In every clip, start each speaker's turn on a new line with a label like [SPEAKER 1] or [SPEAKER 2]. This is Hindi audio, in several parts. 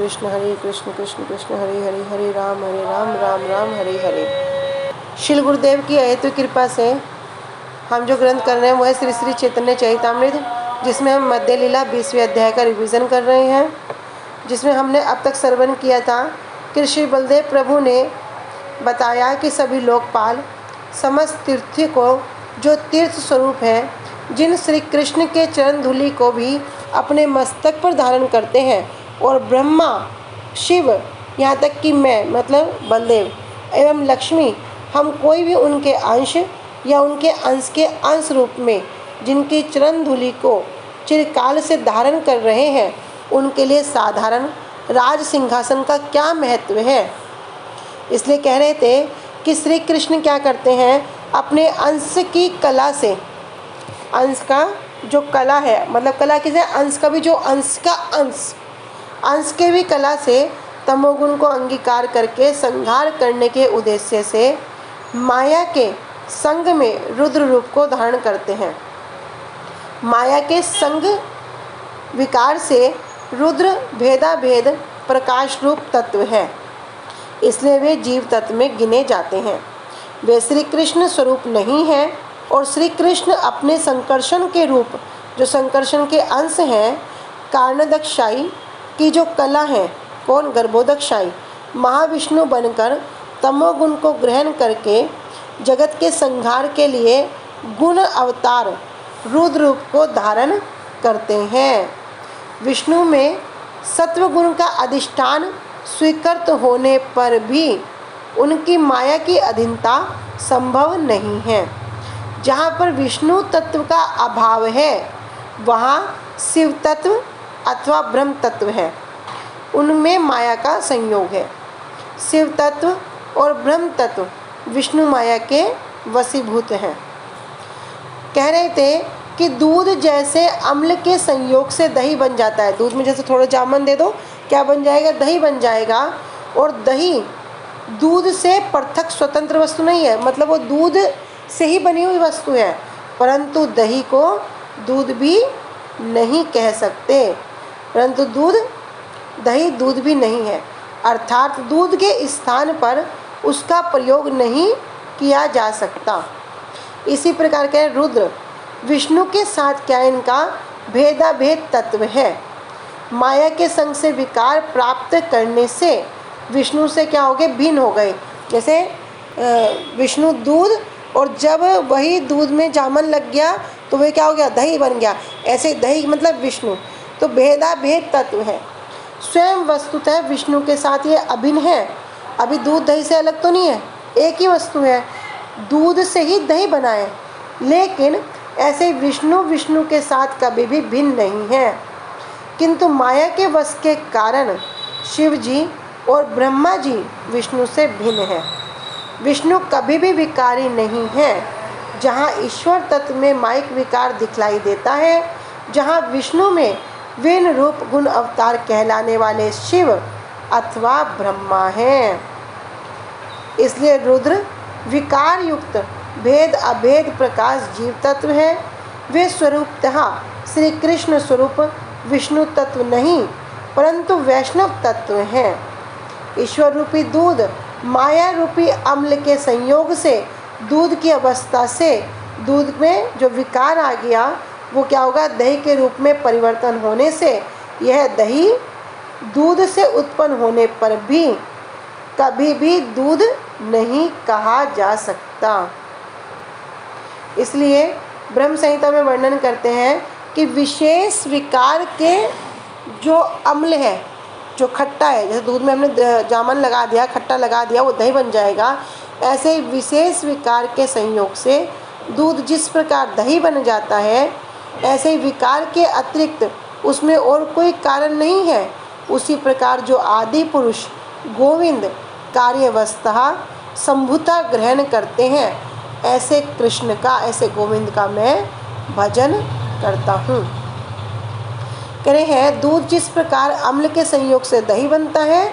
[SPEAKER 1] कृष्ण कृष्ण कृष्ण हरे हरे, हरे राम राम राम हरे हरे। श्री गुरुदेव की अहेतु कृपा से हम जो ग्रंथ कर रहे हैं वो है श्री श्री चैतन्य चरितामृत, जिसमें हम मध्य लीला 20वें अध्याय का रिवीजन कर रहे हैं, जिसमें हमने अब तक श्रवण किया था कि श्री बलदेव प्रभु ने बताया कि सभी लोकपाल समस्त तीर्थी को जो तीर्थ स्वरूप है, जिन श्री कृष्ण के चरण धूलि को भी अपने मस्तक पर धारण करते हैं, और ब्रह्मा, शिव, यहाँ तक कि मैं मतलब बलदेव एवं लक्ष्मी, हम कोई भी उनके अंश या उनके अंश के अंश रूप में जिनकी चरण धूलि को चिरकाल से धारण कर रहे हैं, उनके लिए साधारण राज सिंहासन का क्या महत्व है। इसलिए कह रहे थे कि श्री कृष्ण क्या करते हैं, अपने अंश की कला से, अंश का जो कला है, मतलब कला किसे, अंश का भी जो अंश का अंश के भी कला से तमोगुण को अंगीकार करके संहार करने के उद्देश्य से माया के संग में रुद्र रूप को धारण करते हैं। माया के संग विकार से रुद्र भेदाभेद प्रकाश रूप तत्व है, इसलिए वे जीव तत्व में गिने जाते हैं। वे श्री कृष्ण स्वरूप नहीं हैं, और श्री कृष्ण अपने संकर्षण के रूप, जो संकर्षण के अंश हैं, कारणदक्षाई की जो कला है, कौन, गर्भोदक्षाई महाविष्णु बनकर तमोगुण को ग्रहण करके जगत के संहार के लिए गुण अवतार रुद्र रूप को धारण करते हैं। विष्णु में सत्व गुण का अधिष्ठान स्वीकृत होने पर भी उनकी माया की अधीनता संभव नहीं है। जहाँ पर विष्णु तत्व का अभाव है, वहाँ शिव तत्व अथवा ब्रह्म तत्व है, उनमें माया का संयोग है। शिव तत्व और ब्रह्म तत्व विष्णु माया के वशीभूत हैं। कह रहे थे कि दूध जैसे अम्ल के संयोग से दही बन जाता है। दूध में जैसे थोड़ा जामन दे दो, क्या बन जाएगा, दही बन जाएगा। और दही दूध से पृथक स्वतंत्र वस्तु नहीं है, मतलब वो दूध से ही बनी हुई वस्तु है, परंतु दही को दूध भी नहीं कह सकते, परंतु दही दूध भी नहीं है, अर्थात दूध के स्थान पर उसका प्रयोग नहीं किया जा सकता। इसी प्रकार के रुद्र विष्णु के साथ क्या इनका भेदाभेद तत्व है। माया के संग से विकार प्राप्त करने से विष्णु से क्या हो गए, भिन्न हो गए। जैसे विष्णु दूध, और जब वही दूध में जामन लग गया तो वह क्या हो गया, दही बन गया। ऐसे दही मतलब विष्णु, तो भेदाभेद तत्व है। स्वयं वस्तुतः विष्णु के साथ ये अभिन्न है। अभी दूध दही से अलग तो नहीं है, एक ही वस्तु है, दूध से ही दही बना है, लेकिन ऐसे विष्णु के साथ कभी भी भिन्न नहीं है। किंतु माया के वश के कारण शिव जी और ब्रह्मा जी विष्णु से भिन्न हैं। विष्णु कभी भी विकारी नहीं है। जहाँ ईश्वर तत्व में माइक विकार दिखलाई देता है, जहाँ विष्णु में विन रूप गुण अवतार कहलाने वाले शिव अथवा ब्रह्मा हैं। इसलिए रुद्र विकार युक्त भेद अभेद प्रकाश जीव तत्व है। वे स्वरूपतः श्री कृष्ण स्वरूप विष्णु तत्व नहीं, परंतु वैष्णव तत्व हैं। ईश्वर रूपी दूध माया रूपी अम्ल के संयोग से दूध की अवस्था से दूध में जो विकार आ गया, वो क्या होगा, दही के रूप में परिवर्तन होने से यह दही दूध से उत्पन्न होने पर भी कभी भी दूध नहीं कहा जा सकता। इसलिए ब्रह्म संहिता में वर्णन करते हैं कि विशेष विकार के जो अम्ल है, जो खट्टा है, जैसे दूध में हमने जामन लगा दिया, खट्टा लगा दिया, वो दही बन जाएगा। ऐसे विशेष विकार के संयोग से दूध जिस प्रकार दही बन जाता है, ऐसे ही विकार के अतिरिक्त उसमें और कोई कारण नहीं है। उसी प्रकार जो आदि पुरुष गोविंद कार्यवस्तः संभुता ग्रहण करते हैं, ऐसे कृष्ण का, ऐसे गोविंद का मैं भजन करता हूँ। कह रहे हैं दूध जिस प्रकार अम्ल के संयोग से दही बनता है,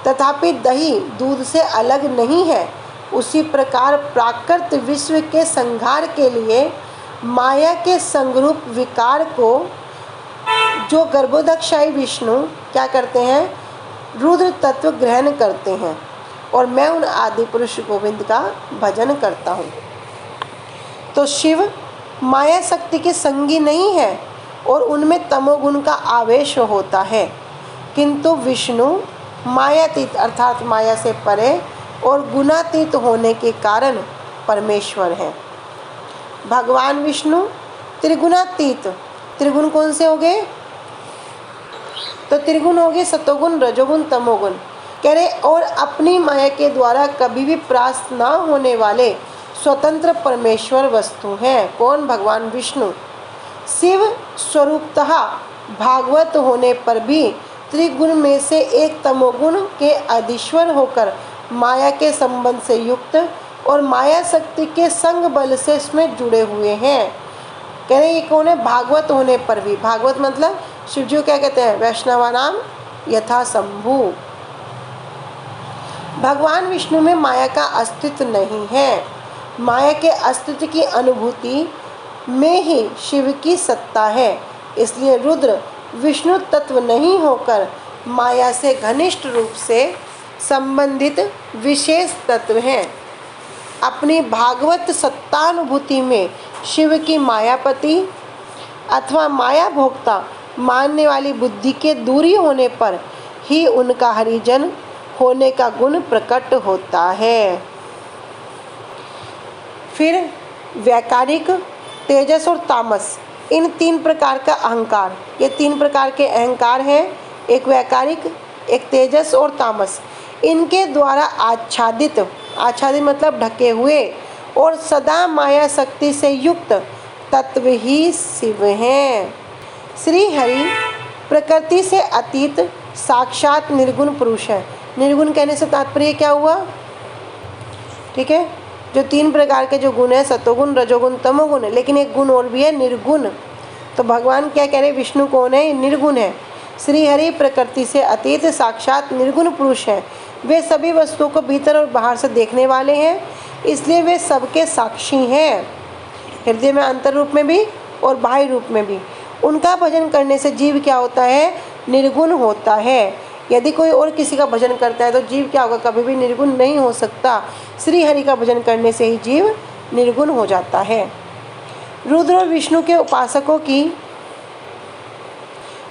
[SPEAKER 1] तथापि दही दूध से अलग नहीं है, उसी प्रकार प्राकृत विश्व के संहार के लिए माया के संगरूप विकार को जो गर्भोदक्षाई विष्णु क्या करते हैं, रुद्र तत्व ग्रहण करते हैं और मैं उन आदि पुरुष गोविंद का भजन करता हूँ। तो शिव माया शक्ति के संगी नहीं है और उनमें तमोगुण का आवेश होता है, किंतु विष्णु मायातीत अर्थात माया से परे और गुणातीत होने के कारण परमेश्वर हैं। भगवान विष्णु त्रिगुणातीत, त्रिगुण कौन से हो गए? तो त्रिगुण हो गए सतोगुण, रजोगुण, तमोगुण। कह रहे और अपनी माया के द्वारा कभी भी परास्त न होने वाले स्वतंत्र परमेश्वर वस्तु हैं। कौन? भगवान विष्णु। शिव स्वरूपतः भागवत होने पर भी त्रिगुण में से एक तमोगुण के अधीश्वर होकर माया के संबंध से युक्त और माया शक्ति के संग बल से इसमें जुड़े हुए हैं। कह रहे ये कौन है? भागवत होने पर भी। भागवत मतलब शिवजी को क्या कहते हैं? वैष्णवा नाम यथा शंभु। भगवान विष्णु में माया का अस्तित्व नहीं है। माया के अस्तित्व की अनुभूति में ही शिव की सत्ता है। इसलिए रुद्र विष्णु तत्व नहीं होकर माया से घनिष्ठ रूप से संबंधित विशेष तत्व हैं। अपनी भागवत सत्तानुभूति में शिव की मायापति अथवा माया भोक्ता मानने वाली बुद्धि के दूरी होने पर ही उनका हरिजन होने का गुण प्रकट होता है। फिर वैकारिक, तेजस और तामस, इन तीन प्रकार का अहंकार, ये तीन प्रकार के अहंकार हैं, एक वैकारिक, एक तेजस और तामस। इनके द्वारा आच्छादित, आच्छादित मतलब ढके हुए और सदा माया शक्ति से युक्त तत्व ही शिव हैं। श्री हरि प्रकृति से अतीत साक्षात निर्गुण पुरुष है। निर्गुण कहने से तात्पर्य क्या हुआ? ठीक है, जो तीन प्रकार के जो गुण है, सतोगुण, रजोगुण, तमोगुण, लेकिन एक गुण और भी है, निर्गुण। तो भगवान क्या कह रहे? विष्णु कौन है? निर्गुण है। श्री हरि प्रकृति से अतीत साक्षात निर्गुण पुरुष है। वे सभी वस्तुओं को भीतर और बाहर से देखने वाले हैं, इसलिए वे सबके साक्षी हैं, हृदय में अंतर रूप में भी और बाह्य रूप में भी। उनका भजन करने से जीव क्या होता है? निर्गुण होता है। यदि कोई और किसी का भजन करता है तो जीव क्या होगा? कभी भी निर्गुण नहीं हो सकता। श्री हरि का भजन करने से ही जीव निर्गुण हो जाता है। रुद्र और विष्णु के उपासकों की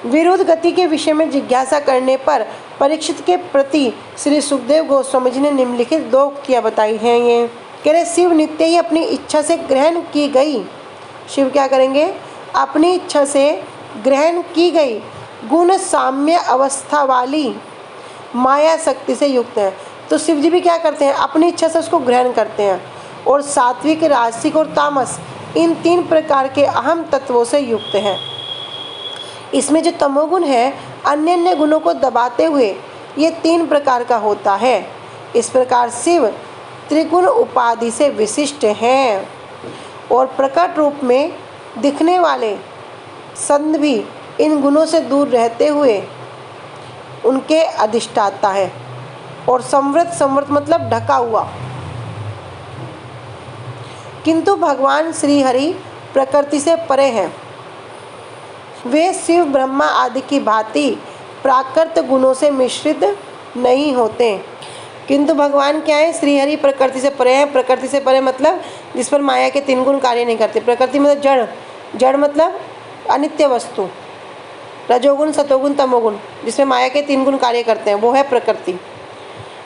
[SPEAKER 1] विरुद्ध गति के विषय में जिज्ञासा करने पर परीक्षित के प्रति श्री सुखदेव गोस्वामी जी ने निम्नलिखित दो उक्तियाँ बताई हैं। ये कह रहे शिव नित्य ही अपनी इच्छा से ग्रहण की गई, शिव क्या करेंगे? अपनी इच्छा से ग्रहण की गई गुण साम्य अवस्था वाली माया शक्ति से युक्त है। तो शिव जी भी क्या करते हैं? अपनी इच्छा से उसको ग्रहण करते हैं और सात्विक, राजसिक और तामस, इन तीन प्रकार के अहम तत्वों से युक्त हैं। इसमें जो तमोगुण है अन्य अन्य गुणों को दबाते हुए ये तीन प्रकार का होता है। इस प्रकार शिव त्रिगुण उपाधि से विशिष्ट हैं और प्रकट रूप में दिखने वाले संत भी इन गुणों से दूर रहते हुए उनके अधिष्ठाता है। और संवृत, संवृत मतलब ढका हुआ। किंतु भगवान श्री हरि प्रकृति से परे हैं। वे शिव, ब्रह्मा आदि की भांति प्राकृत गुणों से मिश्रित नहीं होते। किंतु भगवान क्या है? श्री हरि प्रकृति से परे हैं। प्रकृति से परे मतलब जिस पर माया के तीन गुण कार्य नहीं करते। प्रकृति मतलब जड़, जड़ मतलब अनित्य वस्तु। रजोगुण, सतोगुण, तमोगुण, जिसमें माया के तीन गुण कार्य करते हैं, वो है प्रकृति।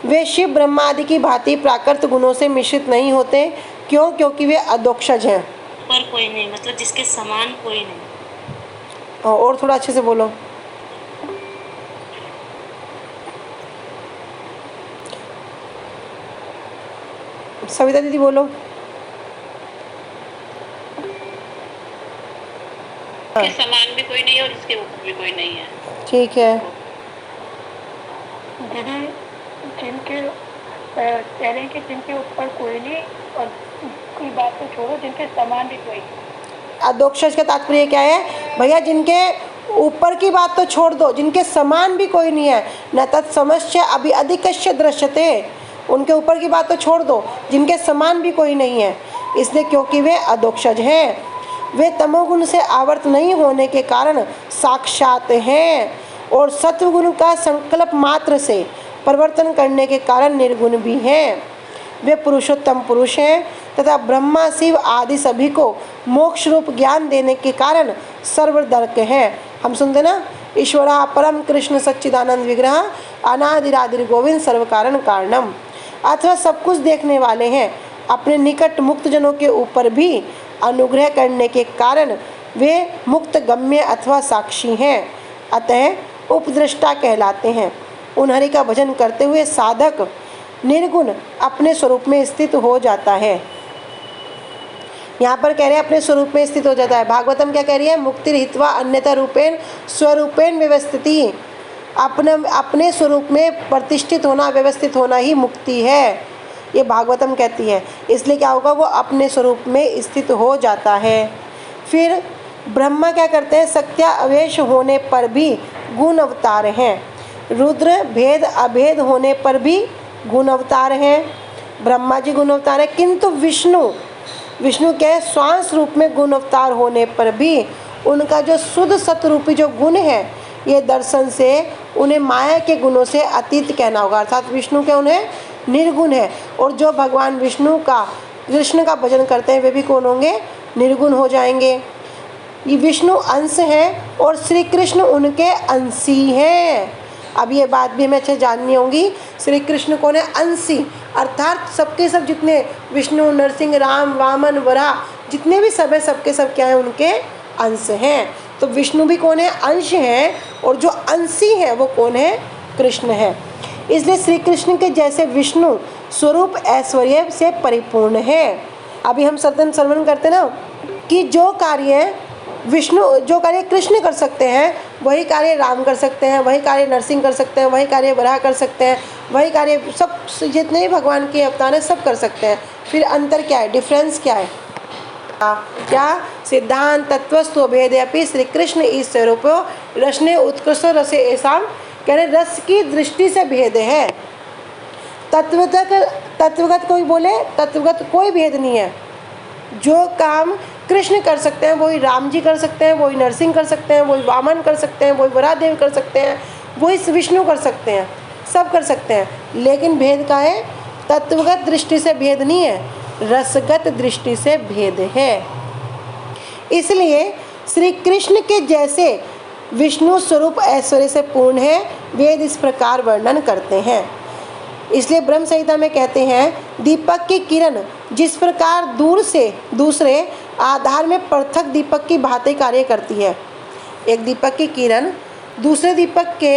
[SPEAKER 1] वे शिव, ब्रह्मा आदि की भांति प्राकृत गुणों से मिश्रित नहीं होते। क्यों? क्योंकि वे अदोक्षज हैं।
[SPEAKER 2] पर कोई नहीं, मतलब जिसके समान कोई नहीं।
[SPEAKER 1] और थोड़ा अच्छे से बोलो। सविता दीदी बोलो।
[SPEAKER 2] इसके समान भी कोई नहीं है और इसके ऊपर भी कोई नहीं है।
[SPEAKER 1] ठीक है।
[SPEAKER 3] दीदी जिनके कह रहे हैं कि जिनके ऊपर कोई नहीं और कोई बात तो छोड़ो, जिनके समान भी कोई नहीं।
[SPEAKER 1] अदोक्षज का तात्पर्य क्या है? भैया जिनके ऊपर की बात तो छोड़ दो, जिनके समान भी कोई नहीं है। न तत्समश्च अभी अधिकश्च दृश्यते, उनके ऊपर की बात तो छोड़ दो, जिनके समान भी कोई नहीं है। इसलिए क्योंकि वे अदोक्षज हैं। वे तमोगुण से आवर्त नहीं होने के कारण साक्षात हैं और सत्वगुण का संकल्प मात्र से परिवर्तन करने के कारण निर्गुण भी हैं। वे पुरुषोत्तम पुरुष हैं तथा ब्रह्मा शिव आदि सभी को मोक्ष रूप ज्ञान देने के कारण सर्वदर्क हैं। हम सुनते ना, ईश्वरा परम कृष्ण सच्चिदानंद विग्रह अनादिरादिर गोविंद सर्व कारण कारणम। अथवा सब कुछ देखने वाले हैं, अपने निकट मुक्त जनों के ऊपर भी अनुग्रह करने के कारण वे मुक्त गम्य अथवा साक्षी हैं, अतः उपद्रष्टा कहलाते हैं। उन हरि का भजन करते हुए साधक निर्गुण अपने स्वरूप में स्थित हो जाता है। यहाँ पर कह रहे हैं अपने स्वरूप में स्थित हो जाता है। भागवतम क्या कह रही है? मुक्ति हित्वा अन्यथा रूपेण स्वरूपेण व्यवस्थिति। अपने स्वरूप में प्रतिष्ठित होना, व्यवस्थित होना ही मुक्ति है, ये भागवतम कहती है। इसलिए क्या होगा? वो अपने स्वरूप में स्थित हो जाता है। फिर ब्रह्मा क्या करते हैं? सत्या अवेश होने पर भी गुण अवतार हैं। रुद्र भेद अभेद होने पर भी गुण अवतार हैं। ब्रह्मा जी गुण अवतार है, किंतु विष्णु क्या है? श्वास रूप में गुण अवतार होने पर भी उनका जो शुद्ध सतरूपी जो गुण है, ये दर्शन से उन्हें माया के गुणों से अतीत कहना होगा, अर्थात विष्णु के उन्हें निर्गुण है। और जो भगवान विष्णु का कृष्ण का भजन करते हैं वे भी कौन होंगे? निर्गुण हो जाएंगे। ये विष्णु अंश हैं और श्री कृष्ण उनके अंशी हैं। अब ये बात भी हमें अच्छे जाननी होगी। श्री कृष्ण कौन है? अंशी, अर्थात सबके सब जितने विष्णु, नरसिंह, राम, वामन, वराह जितने भी सब है, सबके सब क्या है? उनके अंश हैं। तो विष्णु भी कौन है? अंश हैं, और जो अंशी है वो कौन है? कृष्ण है। इसलिए श्री कृष्ण के जैसे विष्णु स्वरूप ऐश्वर्य से परिपूर्ण है। अभी हम सतन श्रवण करते ना कि जो कार्य कृष्ण कर सकते हैं वही कार्य राम कर सकते हैं, वही कार्य नरसिंह कर सकते हैं, वही कार्य वराह कर सकते हैं, वही कार्य सब जितने भी भगवान के अवतार हैं सब कर सकते हैं। फिर अंतर क्या है? डिफरेंस क्या है? क्या? सिद्धांत तत्वस्तु भेद अपि श्री कृष्ण इस स्वरूपो रसने उत्कृष्ट रसे ऐसा, कह रहे रस की दृष्टि से भेद है। तत्वगत कोई बोले, तत्वगत कोई भेद नहीं है। जो काम कृष्ण कर सकते हैं वही राम जी कर सकते हैं, वही नरसिंह कर सकते हैं, वही वामन कर सकते हैं, वही वराहदेव कर सकते हैं, वही विष्णु कर सकते हैं, सब कर सकते हैं। लेकिन भेद का है? तत्वगत दृष्टि से भेद नहीं है, रसगत दृष्टि से भेद है। इसलिए श्री कृष्ण के जैसे विष्णु स्वरूप ऐश्वर्य से पूर्ण है, वेद इस प्रकार वर्णन करते हैं। इसलिए ब्रह्म संहिता में कहते हैं दीपक की किरण जिस प्रकार दूर से दूसरे आधार में पृथक दीपक की भांति कार्य करती है। एक दीपक की किरण दूसरे दीपक के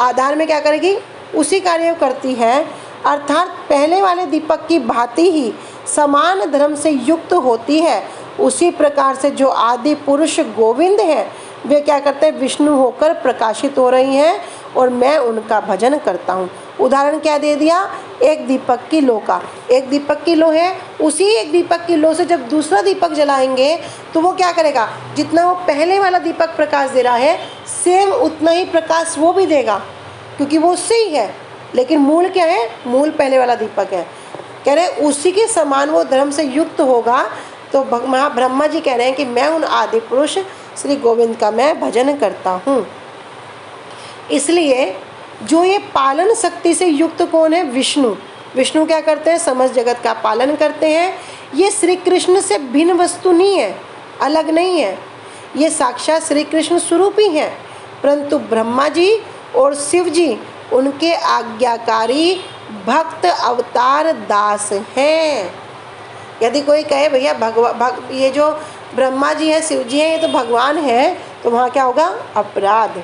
[SPEAKER 1] आधार में क्या करेगी? उसी कार्य करती है, अर्थात पहले वाले दीपक की भांति ही समान धर्म से युक्त होती है। उसी प्रकार से जो आदि पुरुष गोविंद हैं वे क्या करते हैं? विष्णु होकर प्रकाशित हो रही हैं और मैं उनका भजन करता हूँ। उदाहरण क्या दे दिया? एक दीपक की लो का, एक दीपक की लो है, उसी एक दीपक की लो से जब दूसरा दीपक जलाएंगे तो वो क्या करेगा? जितना वो पहले वाला दीपक प्रकाश दे रहा है सेम उतना ही प्रकाश वो भी देगा, क्योंकि वो उससे ही है। लेकिन मूल क्या है? मूल पहले वाला दीपक है। कह रहे हैं उसी के समान वो धर्म से युक्त होगा। तो ब्रह्मा जी कह रहे हैं कि मैं उन आदि पुरुष श्री गोविंद का मैं भजन करता हूँ। इसलिए जो ये पालन शक्ति से युक्त कौन है? विष्णु क्या करते हैं? समस्त जगत का पालन करते हैं। ये श्री कृष्ण से भिन्न वस्तु नहीं है, अलग नहीं है, ये साक्षात श्री कृष्ण स्वरूप ही हैं। परंतु ब्रह्मा जी और शिव जी उनके आज्ञाकारी भक्त अवतार दास हैं। यदि कोई कहे भैया ये जो ब्रह्मा जी हैं, शिव जी हैं, ये तो भगवान हैं, तो वहाँ क्या होगा? अपराध।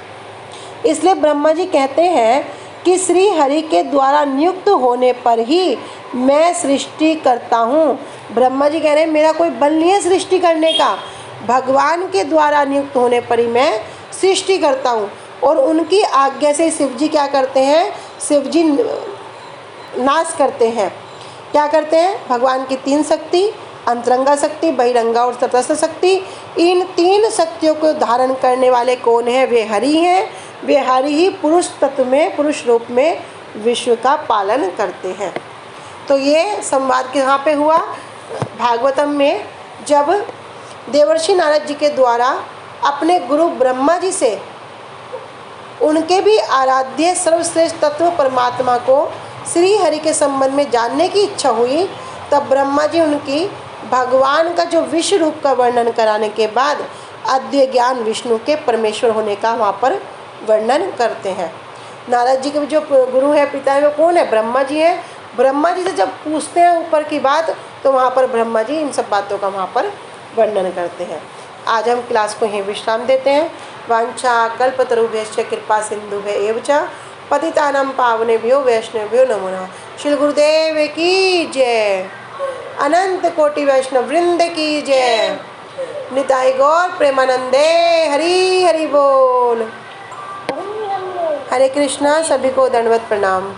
[SPEAKER 1] इसलिए ब्रह्मा जी कहते हैं कि श्री हरि के द्वारा नियुक्त होने पर ही मैं सृष्टि करता हूँ। ब्रह्मा जी कह रहे हैं मेरा कोई बल नहीं है सृष्टि करने का, भगवान के द्वारा नियुक्त होने पर ही मैं सृष्टि करता हूँ। और उनकी आज्ञा से शिव जी क्या करते हैं? शिव जी नाश करते हैं। क्या करते हैं? भगवान की 3 शक्ति, अंतरंगा शक्ति, बहिरंगा और तटस्थ शक्ति, इन 3 शक्तियों को धारण करने वाले कौन है? वे हरि हैं। वे हरि ही पुरुष तत्व में, पुरुष रूप में विश्व का पालन करते हैं। तो ये संवाद कहाँ पे हुआ? भागवतम में, जब देवर्षि नारद जी के द्वारा अपने गुरु ब्रह्मा जी से उनके भी आराध्य सर्वश्रेष्ठ तत्व परमात्मा को श्री हरि के संबंध में जानने की इच्छा हुई, तब ब्रह्मा जी उनकी भगवान का जो विश्व रूप का वर्णन कराने के बाद अद्वैय ज्ञान विष्णु के परमेश्वर होने का वहाँ पर वर्णन करते हैं। नारद जी के जो गुरु है, पिता है, वो कौन है? ब्रह्मा जी है। ब्रह्मा जी से जब पूछते हैं ऊपर की बात, तो वहाँ पर ब्रह्मा जी इन सब बातों का वहाँ पर वर्णन करते हैं। आज हम क्लास को यहीं विश्राम देते हैं। वांछा कल्पतरुभ्यश्च कृपा सिंधुभ्य एव च पतितानां पावनेभ्यो वैष्णवेभ्यो नमो नमः। श्री गुरुदेव की जय। अनंत कोटि वैष्णव वृंद की जय। निताई गौर प्रेमानंदे। हरि हरि बोल। हरे कृष्णा। सभी को दंडवत प्रणाम।